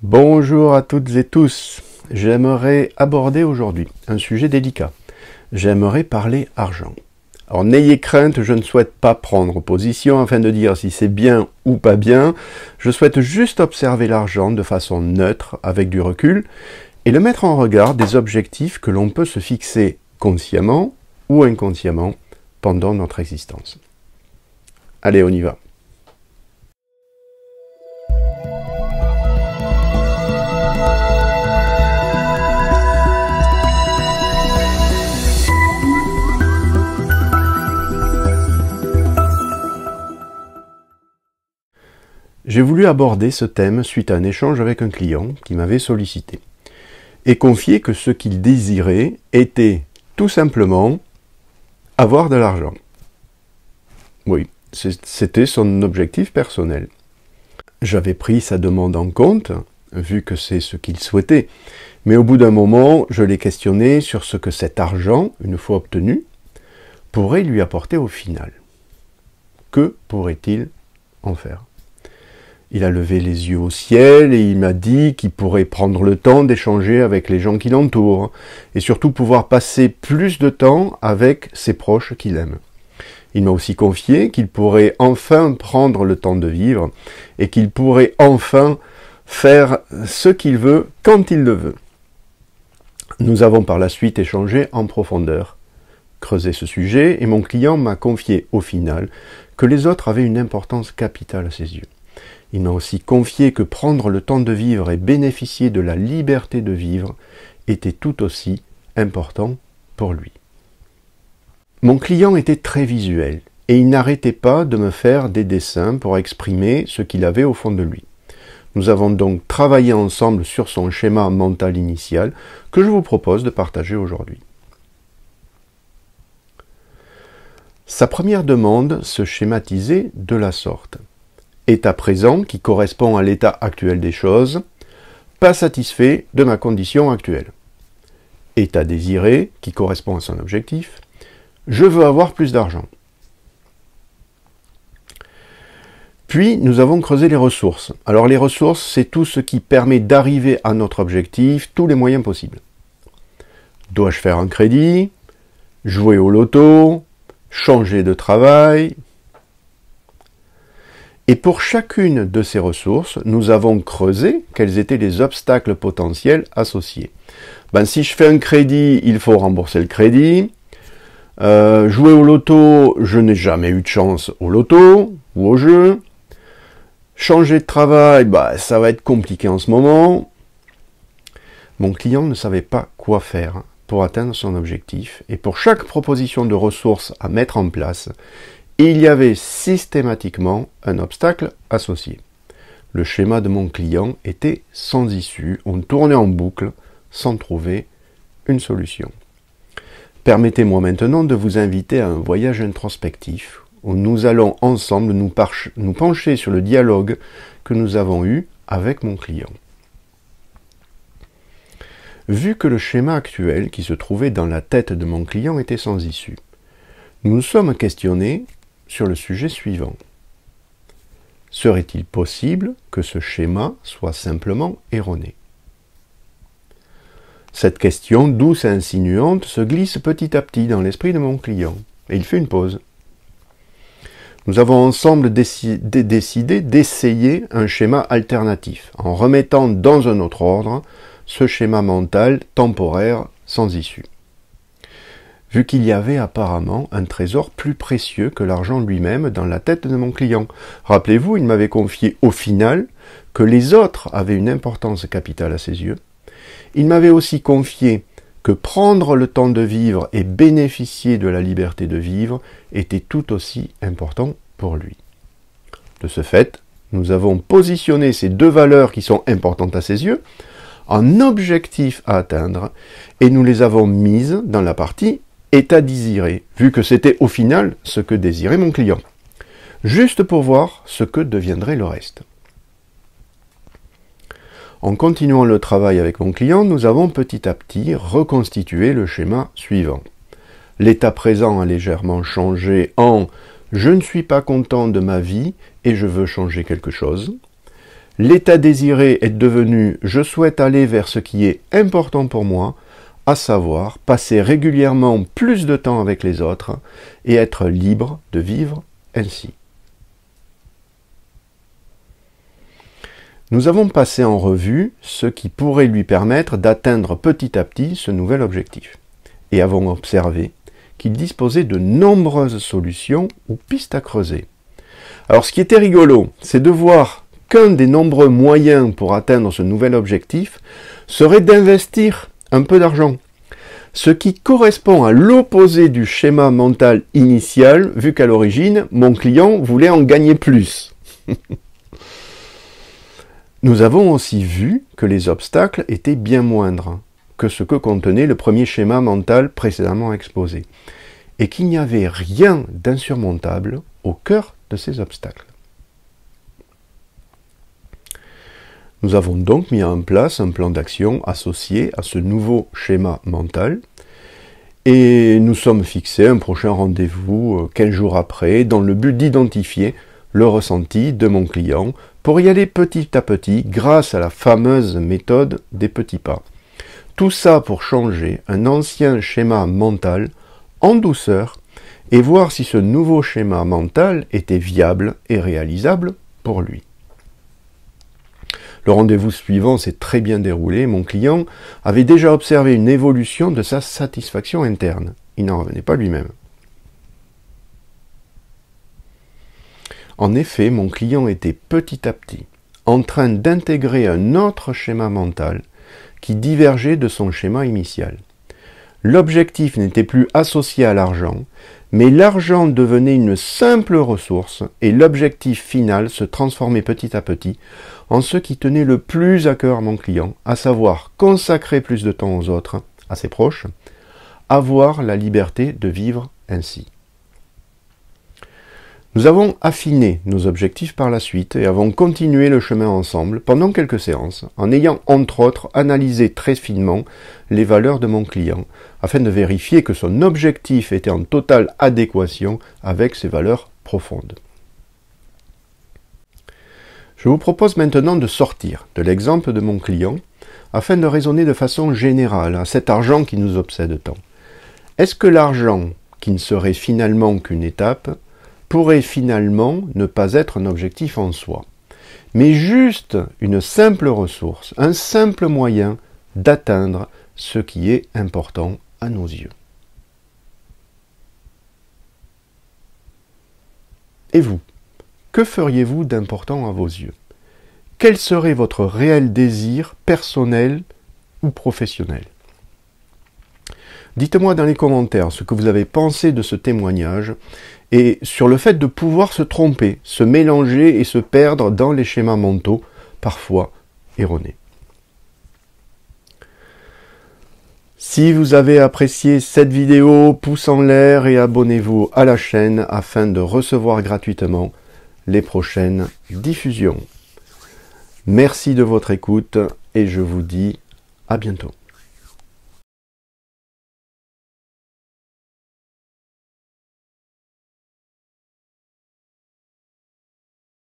Bonjour à toutes et tous. J'aimerais aborder aujourd'hui un sujet délicat. J'aimerais parler argent. Alors n'ayez crainte, je ne souhaite pas prendre position afin de dire si c'est bien ou pas bien. Je souhaite juste observer l'argent de façon neutre, avec du recul, et le mettre en regard des objectifs que l'on peut se fixer consciemment ou inconsciemment pendant notre existence. Allez, on y va. J'ai voulu aborder ce thème suite à un échange avec un client qui m'avait sollicité et confié que ce qu'il désirait était tout simplement avoir de l'argent. Oui, c'était son objectif personnel. J'avais pris sa demande en compte, vu que c'est ce qu'il souhaitait, mais au bout d'un moment, je l'ai questionné sur ce que cet argent, une fois obtenu, pourrait lui apporter au final. Que pourrait-il en faire ? Il a levé les yeux au ciel et il m'a dit qu'il pourrait prendre le temps d'échanger avec les gens qui l'entourent et surtout pouvoir passer plus de temps avec ses proches qu'il aime. Il m'a aussi confié qu'il pourrait enfin prendre le temps de vivre et qu'il pourrait enfin faire ce qu'il veut quand il le veut. Nous avons par la suite échangé en profondeur, creusé ce sujet et mon client m'a confié au final que les autres avaient une importance capitale à ses yeux. Il m'a aussi confié que prendre le temps de vivre et bénéficier de la liberté de vivre était tout aussi important pour lui. Mon client était très visuel et il n'arrêtait pas de me faire des dessins pour exprimer ce qu'il avait au fond de lui. Nous avons donc travaillé ensemble sur son schéma mental initial que je vous propose de partager aujourd'hui. Sa première demande se schématisait de la sorte. État présent qui correspond à l'état actuel des choses, pas satisfait de ma condition actuelle. État désiré qui correspond à son objectif, je veux avoir plus d'argent. Puis nous avons creusé les ressources. Alors les ressources, c'est tout ce qui permet d'arriver à notre objectif, tous les moyens possibles. Dois-je faire un crédit, jouer au loto, changer de travail ? Et pour chacune de ces ressources, nous avons creusé quels étaient les obstacles potentiels associés. Si je fais un crédit, il faut rembourser le crédit. Jouer au loto, je n'ai jamais eu de chance au loto ou au jeu. Changer de travail, ça va être compliqué en ce moment. Mon client ne savait pas quoi faire pour atteindre son objectif. Et pour chaque proposition de ressources à mettre en place, il y avait systématiquement un obstacle associé. Le schéma de mon client était sans issue, on tournait en boucle sans trouver une solution. Permettez-moi maintenant de vous inviter à un voyage introspectif où nous allons ensemble nous pencher sur le dialogue que nous avons eu avec mon client. Vu que le schéma actuel qui se trouvait dans la tête de mon client était sans issue, nous nous sommes questionnés sur le sujet suivant. Serait-il possible que ce schéma soit simplement erroné ? Cette question douce et insinuante se glisse petit à petit dans l'esprit de mon client, et il fait une pause. Nous avons ensemble décidé d'essayer un schéma alternatif, en remettant dans un autre ordre ce schéma mental temporaire sans issue. Vu qu'il y avait apparemment un trésor plus précieux que l'argent lui-même dans la tête de mon client. Rappelez-vous, il m'avait confié au final que les autres avaient une importance capitale à ses yeux. Il m'avait aussi confié que prendre le temps de vivre et bénéficier de la liberté de vivre était tout aussi important pour lui. De ce fait, nous avons positionné ces deux valeurs qui sont importantes à ses yeux en objectif à atteindre et nous les avons mises dans la partie état désiré, vu que c'était au final ce que désirait mon client. Juste pour voir ce que deviendrait le reste. En continuant le travail avec mon client, nous avons petit à petit reconstitué le schéma suivant. L'état présent a légèrement changé en « je ne suis pas content de ma vie et je veux changer quelque chose ». L'état désiré est devenu « je souhaite aller vers ce qui est important pour moi », à savoir passer régulièrement plus de temps avec les autres et être libre de vivre ainsi. Nous avons passé en revue ce qui pourrait lui permettre d'atteindre petit à petit ce nouvel objectif et avons observé qu'il disposait de nombreuses solutions ou pistes à creuser. Alors ce qui était rigolo, c'est de voir qu'un des nombreux moyens pour atteindre ce nouvel objectif serait d'investir un peu d'argent, ce qui correspond à l'opposé du schéma mental initial, vu qu'à l'origine, mon client voulait en gagner plus. Nous avons aussi vu que les obstacles étaient bien moindres que ce que contenait le premier schéma mental précédemment exposé, et qu'il n'y avait rien d'insurmontable au cœur de ces obstacles. Nous avons donc mis en place un plan d'action associé à ce nouveau schéma mental et nous sommes fixés un prochain rendez-vous 15 jours après dans le but d'identifier le ressenti de mon client pour y aller petit à petit grâce à la fameuse méthode des petits pas. Tout ça pour changer un ancien schéma mental en douceur et voir si ce nouveau schéma mental était viable et réalisable pour lui. Le rendez-vous suivant s'est très bien déroulé. Mon client avait déjà observé une évolution de sa satisfaction interne. Il n'en revenait pas lui-même. En effet, mon client était petit à petit en train d'intégrer un autre schéma mental qui divergeait de son schéma initial. L'objectif n'était plus associé à l'argent, mais l'argent devenait une simple ressource et l'objectif final se transformait petit à petit en ce qui tenait le plus à cœur mon client, à savoir consacrer plus de temps aux autres, à ses proches, avoir la liberté de vivre ainsi. Nous avons affiné nos objectifs par la suite et avons continué le chemin ensemble pendant quelques séances, en ayant entre autres analysé très finement les valeurs de mon client, afin de vérifier que son objectif était en totale adéquation avec ses valeurs profondes. Je vous propose maintenant de sortir de l'exemple de mon client, afin de raisonner de façon générale à cet argent qui nous obsède tant. Est-ce que l'argent, qui ne serait finalement qu'une étape, pourrait finalement ne pas être un objectif en soi, mais juste une simple ressource, un simple moyen d'atteindre ce qui est important à nos yeux. Et vous, que feriez-vous d'important à vos yeux? Quel serait votre réel désir personnel ou professionnel? Dites-moi dans les commentaires ce que vous avez pensé de ce témoignage et sur le fait de pouvoir se tromper, se mélanger et se perdre dans les schémas mentaux, parfois erronés. Si vous avez apprécié cette vidéo, pouce en l'air et abonnez-vous à la chaîne afin de recevoir gratuitement les prochaines diffusions. Merci de votre écoute et je vous dis à bientôt.